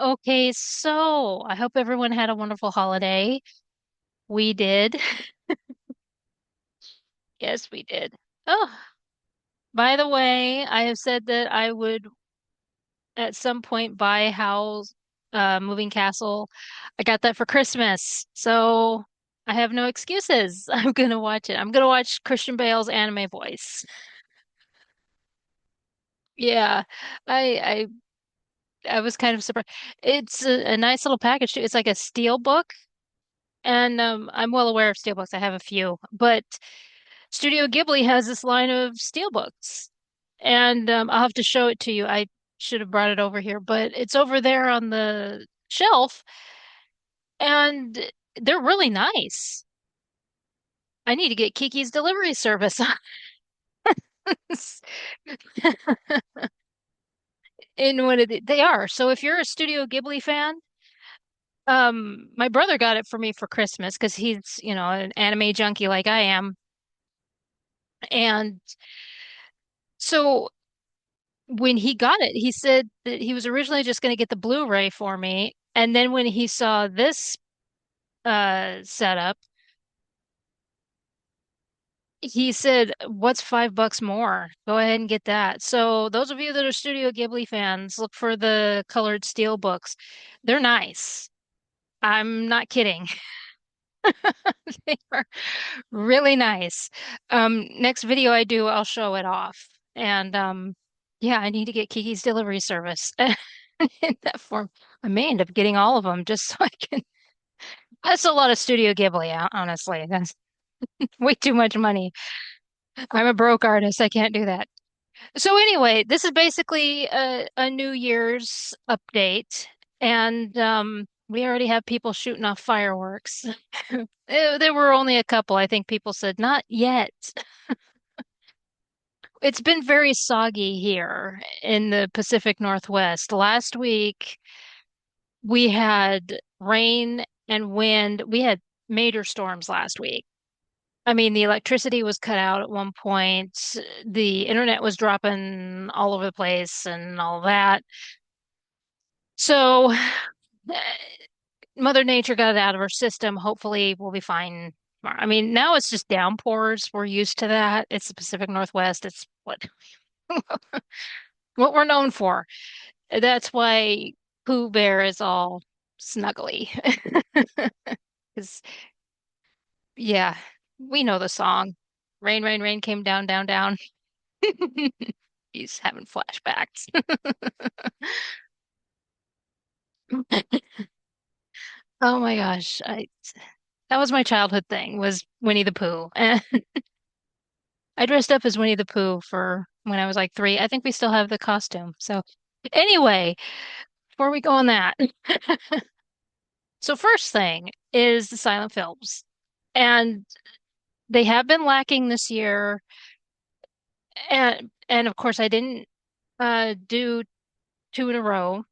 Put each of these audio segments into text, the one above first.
Okay, so I hope everyone had a wonderful holiday. We did. Yes, we did. Oh, by the way, I have said that I would at some point buy Howl's Moving Castle. I got that for Christmas, so I have no excuses. I'm gonna watch it. I'm gonna watch Christian Bale's anime voice. Yeah, I I was kind of surprised. It's a nice little package too. It's like a steel book. And I'm well aware of steelbooks. I have a few, but Studio Ghibli has this line of steelbooks, and I'll have to show it to you. I should have brought it over here, but it's over there on the shelf, and they're really nice. I need to get Kiki's delivery service on this. In what they are. So if you're a Studio Ghibli fan, my brother got it for me for Christmas because he's, an anime junkie like I am. And so when he got it, he said that he was originally just going to get the Blu-ray for me. And then when he saw this setup, he said, "What's $5 more? Go ahead and get that." So those of you that are Studio Ghibli fans, look for the colored steel books. They're nice. I'm not kidding. They are really nice. Next video I do, I'll show it off. And yeah, I need to get Kiki's delivery service in that form. I may end up getting all of them just so I can. That's a lot of Studio Ghibli, honestly. That's way too much money. I'm a broke artist. I can't do that. So anyway, this is basically a New Year's update, and we already have people shooting off fireworks. There were only a couple. I think people said not yet. It's been very soggy here in the Pacific Northwest. Last week we had rain and wind. We had major storms last week. I mean, the electricity was cut out at one point. The internet was dropping all over the place and all that. So, Mother Nature got it out of her system. Hopefully, we'll be fine tomorrow. I mean, now it's just downpours. We're used to that. It's the Pacific Northwest. It's what we're known for. That's why Pooh Bear is all snuggly. Because, yeah, we know the song. Rain, rain, rain came down, down, down. He's having flashbacks. Oh my gosh. That was my childhood thing was Winnie the Pooh. And I dressed up as Winnie the Pooh for when I was like 3. I think we still have the costume. So anyway, before we go on that. So first thing is the silent films. And they have been lacking this year. And of course I didn't do 2 in a row.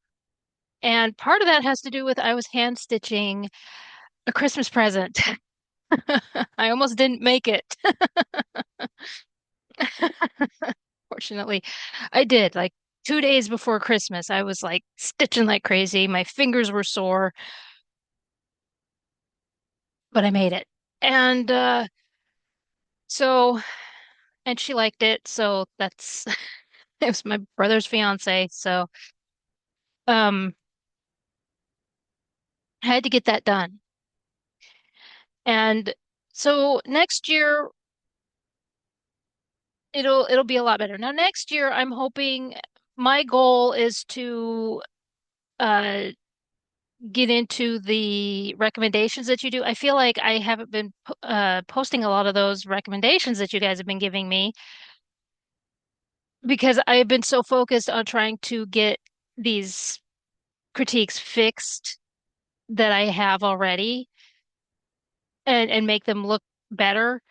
And part of that has to do with I was hand stitching a Christmas present. I almost didn't make it. Fortunately, I did. Like 2 days before Christmas, I was like stitching like crazy. My fingers were sore, but I made it. And so, and she liked it. So that's it was my brother's fiance. So, um, I had to get that done. And so next year it'll be a lot better. Now next year I'm hoping my goal is to uh get into the recommendations that you do. I feel like I haven't been posting a lot of those recommendations that you guys have been giving me because I have been so focused on trying to get these critiques fixed that I have already and make them look better.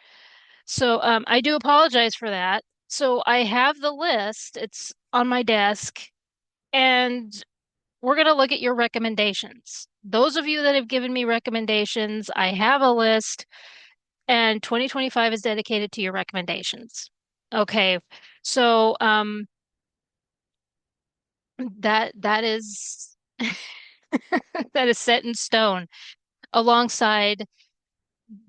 So I do apologize for that. So I have the list. It's on my desk, and we're going to look at your recommendations. Those of you that have given me recommendations, I have a list. And 2025 is dedicated to your recommendations. Okay. So, that is that is set in stone alongside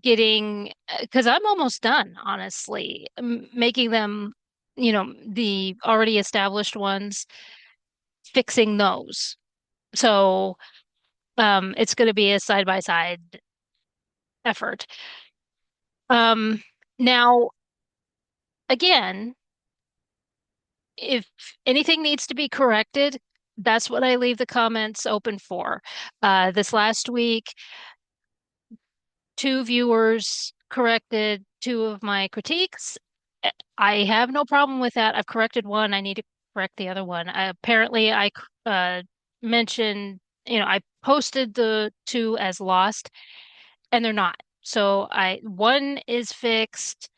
getting because I'm almost done, honestly, making them, the already established ones, fixing those. So it's going to be a side by side effort. Um, Now, again, if anything needs to be corrected, that's what I leave the comments open for. This last week, two viewers corrected two of my critiques. I have no problem with that. I've corrected one. I need to correct the other one. Apparently, I uh, mentioned, I posted the two as lost, and they're not. So one is fixed.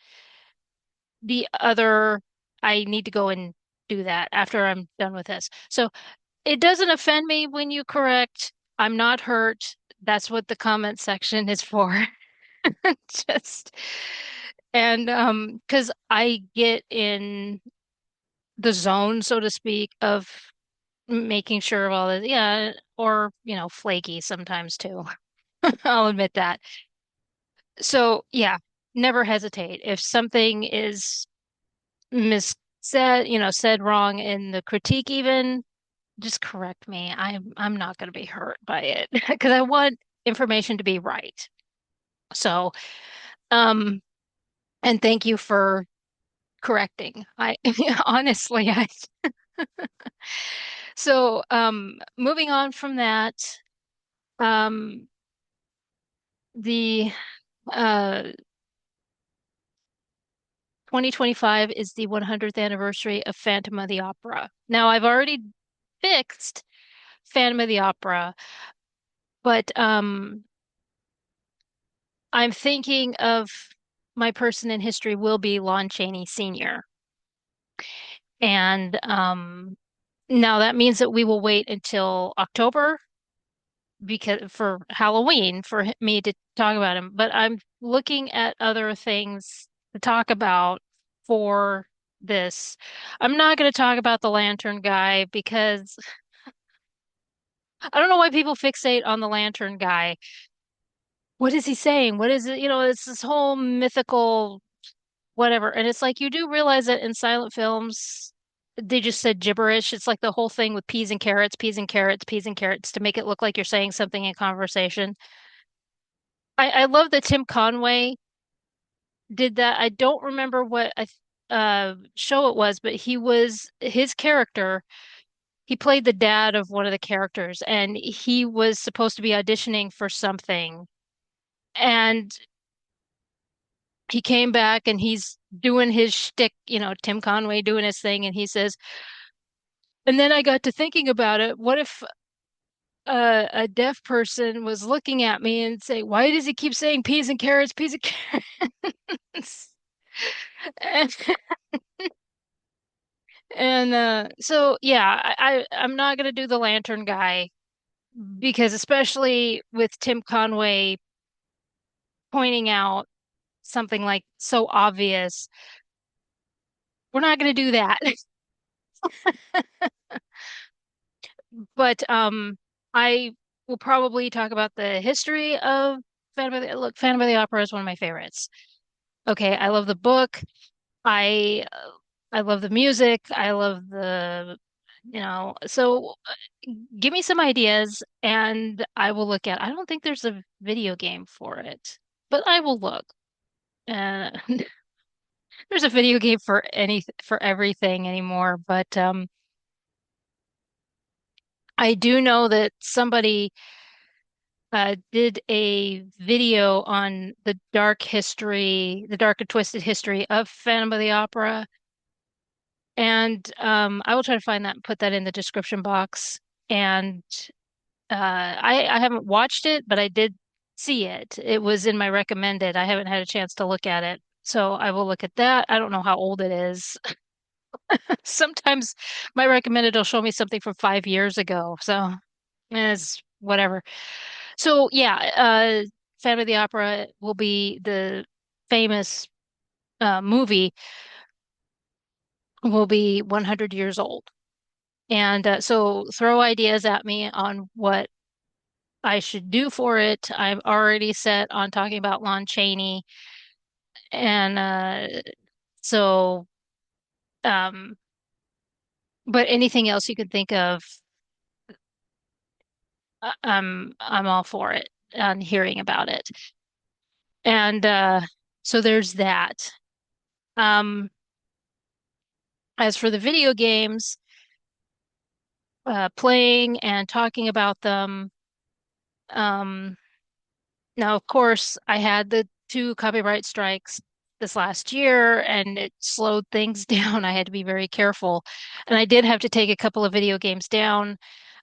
The other, I need to go and do that after I'm done with this. So it doesn't offend me when you correct. I'm not hurt. That's what the comment section is for. Just and because I get in the zone, so to speak, of making sure of all this, yeah, or flaky sometimes too. I'll admit that. So yeah, never hesitate. If something is missaid, said wrong in the critique even, just correct me. I'm not going to be hurt by it because I want information to be right. So, um, and thank you for correcting. I honestly, I so moving on from that, um, the uh 2025 is the 100th anniversary of Phantom of the Opera. Now, I've already fixed Phantom of the Opera, but I'm thinking of my person in history will be Lon Chaney Sr. And now that means that we will wait until October because for Halloween for me to talk about him. But I'm looking at other things to talk about for this. I'm not going to talk about the lantern guy because I don't know why people fixate on the lantern guy. What is he saying? What is it? It's this whole mythical whatever. And it's like you do realize that in silent films, they just said gibberish. It's like the whole thing with peas and carrots, peas and carrots, peas and carrots to make it look like you're saying something in conversation. I love that Tim Conway did that. I don't remember what show it was, but his character. He played the dad of one of the characters, and he was supposed to be auditioning for something. And he came back and he's doing his shtick, Tim Conway doing his thing, and he says, and then I got to thinking about it. What if a deaf person was looking at me and say, "Why does he keep saying peas and carrots, peas and carrots?" And, so yeah, I'm not gonna do the lantern guy because especially with Tim Conway pointing out something like so obvious, we're not gonna do that. But I will probably talk about the history of Phantom of the Opera is one of my favorites. Okay, I love the book. I I love the music. I love so give me some ideas and I will look at. I don't think there's a video game for it, but I will look. Uh, there's a video game for everything anymore, but I do know that somebody did a video on the dark and twisted history of Phantom of the Opera. And I will try to find that and put that in the description box. And I haven't watched it, but I did see it. It was in my recommended. I haven't had a chance to look at it. So I will look at that. I don't know how old it is. Sometimes my recommended will show me something from 5 years ago. So it's whatever. So yeah, Phantom of the Opera will be the famous movie will be 100 years old. And so throw ideas at me on what I should do for it. I'm already set on talking about Lon Chaney. And so, um, but anything else you could think of, I'm all for it and hearing about it. And so there's that. Um, as for the video games, playing and talking about them, um, now of course I had the two copyright strikes this last year and it slowed things down. I had to be very careful. And I did have to take a couple of video games down.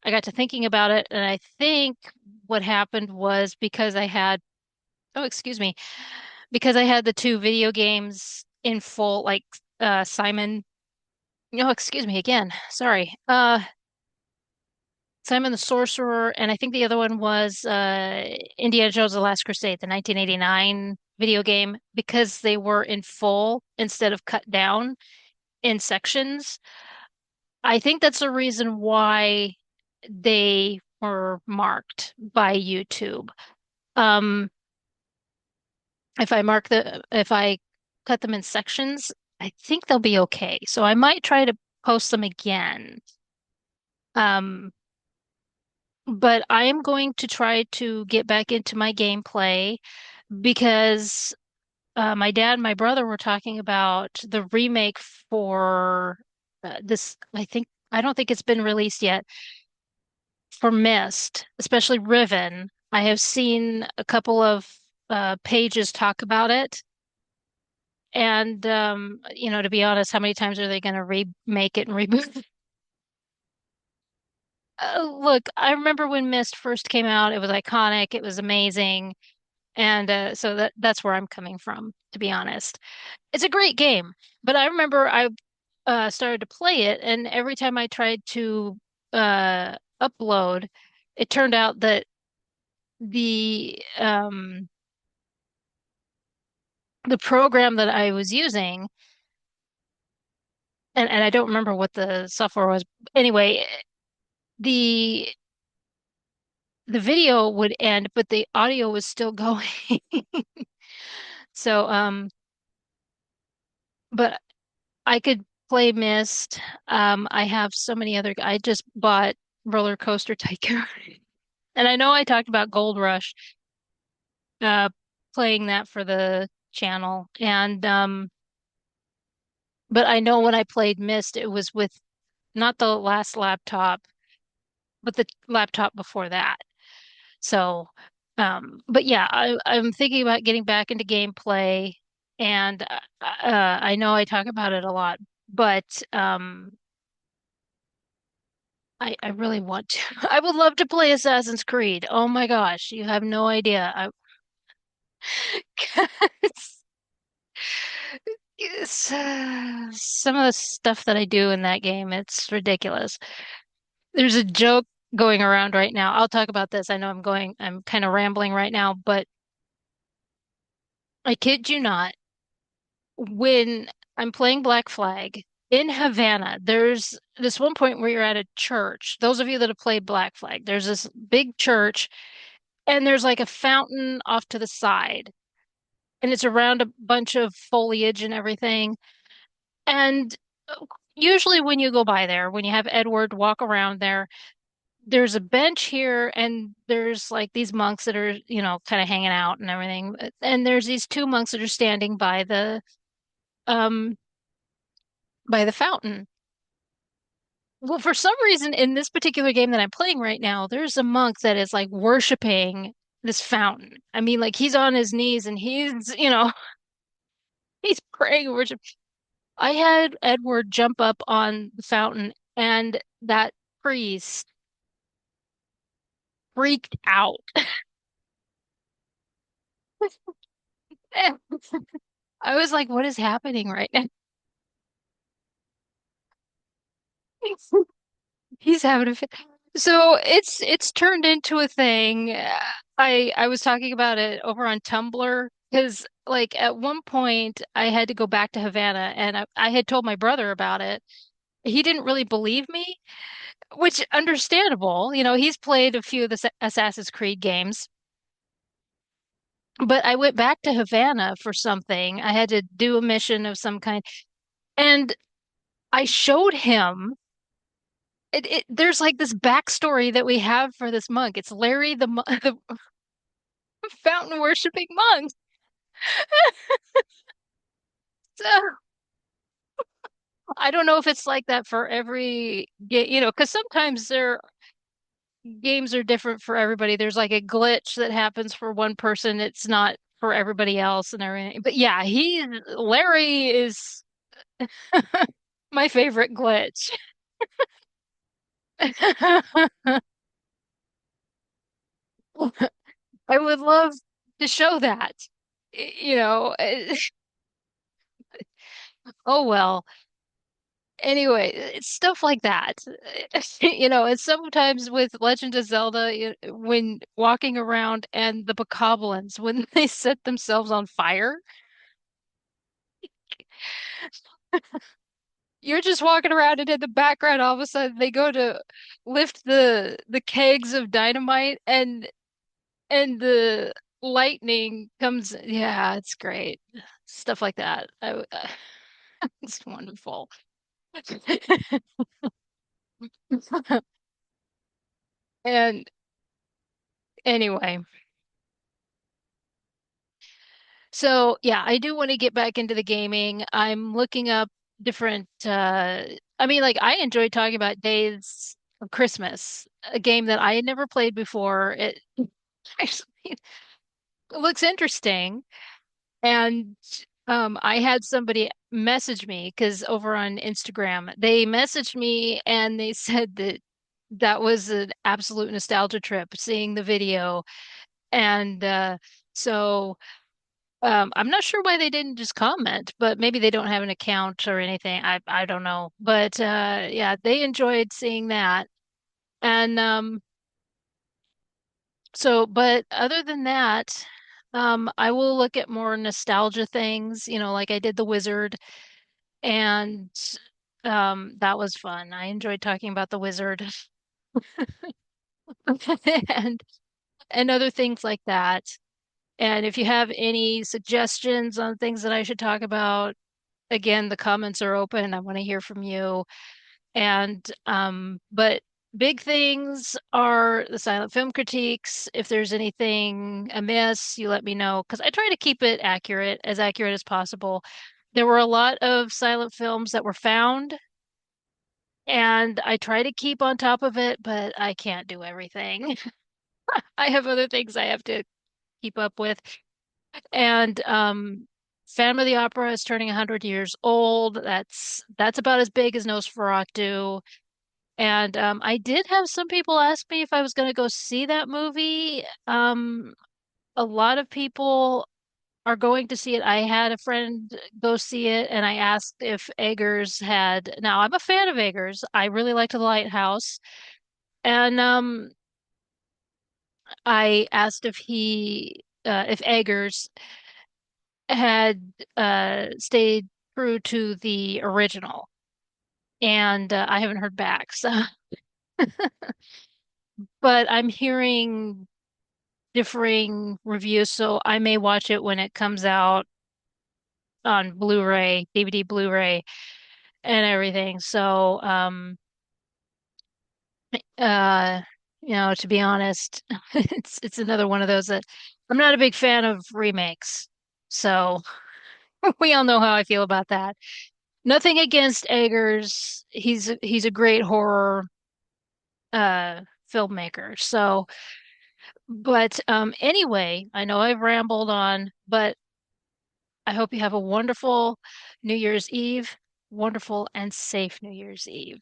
I got to thinking about it, and I think what happened was because I had, oh, excuse me, because I had the two video games in full, like Simon, no, excuse me again. Sorry. Simon the Sorcerer, and I think the other one was Indiana Jones: The Last Crusade, the 1989 video game, because they were in full instead of cut down in sections. I think that's the reason why they were marked by YouTube. Um, if I cut them in sections, I think they'll be okay. So I might try to post them again. Um, but I am going to try to get back into my gameplay because my dad and my brother were talking about the remake for this. I don't think it's been released yet for Myst, especially Riven. I have seen a couple of pages talk about it. And to be honest, how many times are they going to remake it and reboot it? Look, I remember when Myst first came out, it was iconic, it was amazing, and so that's where I'm coming from, to be honest. It's a great game, but I remember I started to play it, and every time I tried to upload, it turned out that the program that I was using, and I don't remember what the software was. Anyway, the the video would end, but the audio was still going. So, but I could play Myst. I have so many other. I just bought Roller Coaster Tycoon, and I know I talked about Gold Rush, uh, playing that for the channel, and but I know when I played Myst, it was with not the last laptop, but the laptop before that. So, but yeah, I'm thinking about getting back into gameplay, and I know I talk about it a lot, but I really want to. I would love to play Assassin's Creed. Oh my gosh, you have no idea. Some of the stuff that I do in that game, it's ridiculous. There's a joke going around right now. I'll talk about this. I'm kind of rambling right now, but I kid you not, when I'm playing Black Flag in Havana, there's this one point where you're at a church. Those of you that have played Black Flag, there's this big church and there's like a fountain off to the side, and it's around a bunch of foliage and everything. And usually when you go by there, when you have Edward walk around there, there's a bench here and there's like these monks that are, kind of hanging out and everything. And there's these two monks that are standing um by the fountain. Well, for some reason in this particular game that I'm playing right now, there's a monk that is like worshiping this fountain. I mean, like he's on his knees and he's praying worship. I had Edward jump up on the fountain and that priest freaked out. I was like, what is happening right now? He's having a fit. So it's turned into a thing. I was talking about it over on Tumblr because like at one point I had to go back to Havana and I had told my brother about it he didn't really believe me, which understandable. He's played a few of the Assassin's Creed games, but I went back to Havana for something. I had to do a mission of some kind, and I showed him. There's like this backstory that we have for this monk. It's Larry the fountain worshiping monk. So I don't know if it's like that for every game, because sometimes their games are different for everybody. There's like a glitch that happens for one person, it's not for everybody else and everything. But yeah, Larry is my favorite glitch. I would love to show that. You know, oh well. Anyway, it's stuff like that. And sometimes with Legend of Zelda, when walking around and the bokoblins, when they set themselves on fire, you're just walking around and in the background, all of a sudden they go to lift the kegs of dynamite and the lightning comes. Yeah, it's great. Stuff like that. It's wonderful. And anyway. So yeah, I do want to get back into the gaming. I'm looking up different I mean like I enjoyed talking about Days of Christmas, a game that I had never played before. It actually looks interesting. And I had somebody message me because over on Instagram, they messaged me and they said that that was an absolute nostalgia trip seeing the video. And so I'm not sure why they didn't just comment, but maybe they don't have an account or anything. I don't know. But yeah, they enjoyed seeing that. And but other than that, I will look at more nostalgia things, like I did The Wizard, and that was fun. I enjoyed talking about The Wizard and other things like that. And if you have any suggestions on things that I should talk about, again, the comments are open. I want to hear from you. And but big things are the silent film critiques. If there's anything amiss, you let me know because I try to keep it accurate, as accurate as possible. There were a lot of silent films that were found, and I try to keep on top of it, but I can't do everything. I have other things I have to keep up with. And Phantom of the Opera is turning 100 years old. That's about as big as Nosferatu. And I did have some people ask me if I was going to go see that movie. A lot of people are going to see it. I had a friend go see it, and I asked if Eggers had. Now, I'm a fan of Eggers. I really liked The Lighthouse, and I asked if Eggers had stayed true to the original, and I haven't heard back. So, but I'm hearing differing reviews, so I may watch it when it comes out on Blu-ray, DVD Blu-ray, and everything. So, uh, to be honest, it's another one of those that I'm not a big fan of remakes. So we all know how I feel about that. Nothing against Eggers. He's a great horror filmmaker. So, but anyway, I know I've rambled on, but I hope you have a wonderful New Year's Eve, wonderful and safe New Year's Eve.